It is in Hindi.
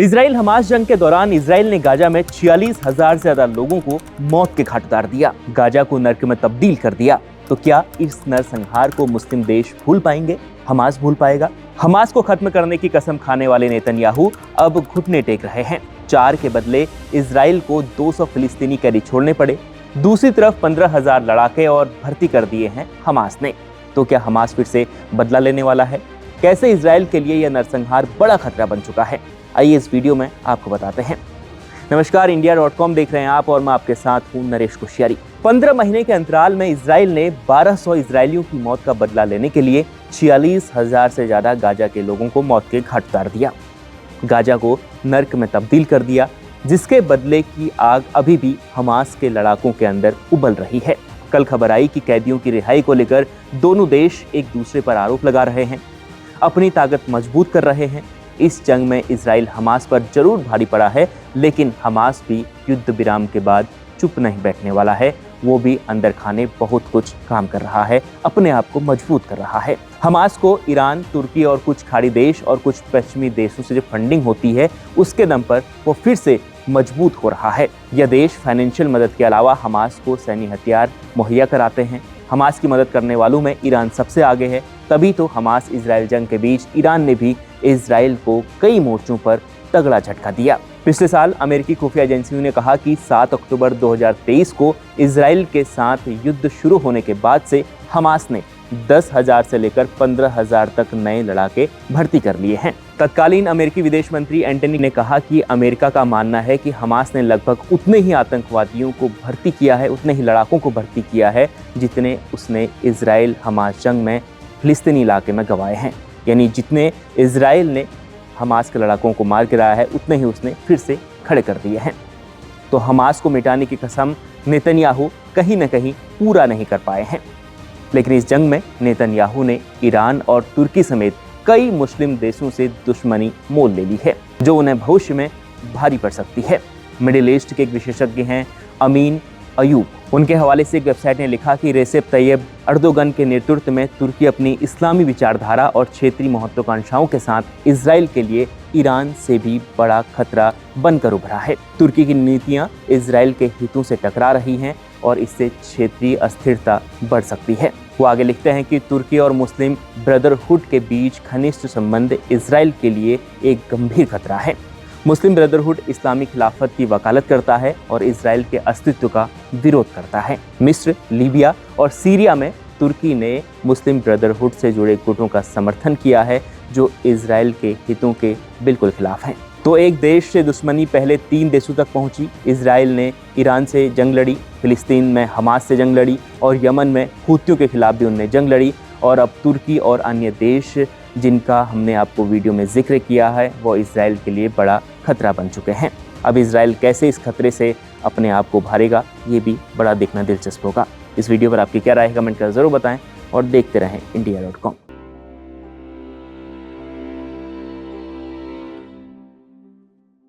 इजराइल हमास जंग के दौरान इजराइल ने गाजा में 46,000 से ज्यादा लोगों को मौत के घाट उतार दिया, गाजा को नर्क में तब्दील कर दिया। तो क्या इस नरसंहार को मुस्लिम देश भूल पाएंगे? हमास भूल पाएगा? हमास को खत्म करने की कसम खाने वाले नेतन्याहू अब घुटने टेक रहे हैं। 4 के बदले इजराइल को 200 फिलिस्तीनी कैदी छोड़ने पड़े। दूसरी तरफ 15,000 लड़ाके और भर्ती कर दिए हैं हमास ने। तो क्या हमास फिर से बदला लेने वाला है? कैसे इजराइल के लिए यह नरसंहार बड़ा खतरा बन चुका है? आइए इस वीडियो में आपको बताते हैं। नमस्कार, इंडिया.com देख रहे हैं आप और मैं आपके साथ हूं नरेश कोश्यारी। 15 महीने के अंतराल में इजराइल ने 1200 इजरायलियों की मौत का बदला लेने के लिए 46,000 से ज्यादा गाजा के लोगों को मौत के घाट उतार दिया, गाजा को नर्क में तब्दील कर दिया, जिसके बदले की आग अभी भी हमास के लड़ाकों के अंदर उबल रही है। कल खबर आई कि कैदियों की रिहाई को लेकर दोनों देश एक दूसरे पर आरोप लगा रहे हैं, अपनी ताकत मजबूत कर रहे हैं। इस जंग में इजराइल हमास पर जरूर भारी पड़ा है, लेकिन हमास भी युद्ध विराम के बाद चुप नहीं बैठने वाला है। वो भी अंदर खाने बहुत कुछ काम कर रहा है, अपने आप को मजबूत कर रहा है। हमास को ईरान, तुर्की और कुछ खाड़ी देश और कुछ पश्चिमी देशों से जो फंडिंग होती है, उसके दम पर वो फिर से मजबूत हो रहा है। यह देश फाइनेंशियल मदद के अलावा हमास को सैन्य हथियार मुहैया कराते हैं। हमास की मदद करने वालों में ईरान सबसे आगे है। तभी तो हमास इजराइल जंग के बीच ईरान ने भी इजराइल को कई मोर्चों पर तगड़ा झटका दिया। पिछले साल अमेरिकी खुफिया एजेंसियों ने कहा कि 7 अक्टूबर 2023 को इजराइल के साथ युद्ध शुरू होने के बाद से हमास ने 10,000 से लेकर 15,000 तक नए लड़ाके भर्ती कर लिए हैं। तत्कालीन अमेरिकी विदेश मंत्री एंटनी ने कहा कि अमेरिका का मानना है कि हमास ने लगभग उतने ही आतंकवादियों को भर्ती किया है, उतने ही लड़ाकों को भर्ती किया है, जितने उसने इजराइल हमास जंग में फिलिस्तीनी इलाके में गंवाए हैं। यानी जितने इजराइल ने हमास के लड़ाकों को मार गिराया है, उतने ही उसने फिर से खड़े कर दिए हैं। तो हमास को मिटाने की कसम नेतन्याहू कहीं न कहीं पूरा नहीं कर पाए हैं। लेकिन इस जंग में नेतन्याहू ने ईरान और तुर्की समेत कई मुस्लिम देशों से दुश्मनी मोल ले ली है, जो उन्हें भविष्य में भारी पड़ सकती है। मिडिल ईस्ट के एक विशेषज्ञ हैं अमीन अयूब। उनके हवाले से एक वेबसाइट ने लिखा कि रेसेप तैयब अर्दोगन के नेतृत्व में तुर्की अपनी इस्लामी विचारधारा और क्षेत्रीय महत्वाकांक्षाओं के साथ इजराइल के लिए ईरान से भी बड़ा खतरा बनकर उभरा है। तुर्की की नीतियां इजराइल के हितों से टकरा रही हैं और इससे क्षेत्रीय अस्थिरता बढ़ सकती है। वो आगे लिखते हैं कि तुर्की और मुस्लिम ब्रदरहुड के बीच घनिष्ठ संबंध इजराइल के लिए एक गंभीर खतरा है। मुस्लिम ब्रदरहुड इस्लामी खिलाफत की वकालत करता है और इजराइल के अस्तित्व का विरोध करता है। मिस्र, लीबिया और सीरिया में तुर्की ने मुस्लिम ब्रदरहुड से जुड़े गुटों का समर्थन किया है, जो इजराइल के हितों के बिल्कुल खिलाफ हैं। तो एक देश से दुश्मनी पहले 3 देशों तक पहुंची। इजराइल ने ईरान से जंग लड़ी, फिलिस्तीन में हमास से जंग लड़ी और यमन में हूथियों के खिलाफ भी उन्होंने जंग लड़ी। और अब तुर्की और अन्य देश जिनका हमने आपको वीडियो में जिक्र किया है, वो इजराइल के लिए बड़ा खतरा बन चुके हैं। अब इजराइल कैसे इस खतरे से अपने आप को उभारेगा, ये भी बड़ा देखना दिलचस्प होगा। इस वीडियो पर आपकी क्या राय है, कमेंट कर जरूर बताएं और देखते रहें इंडिया.com।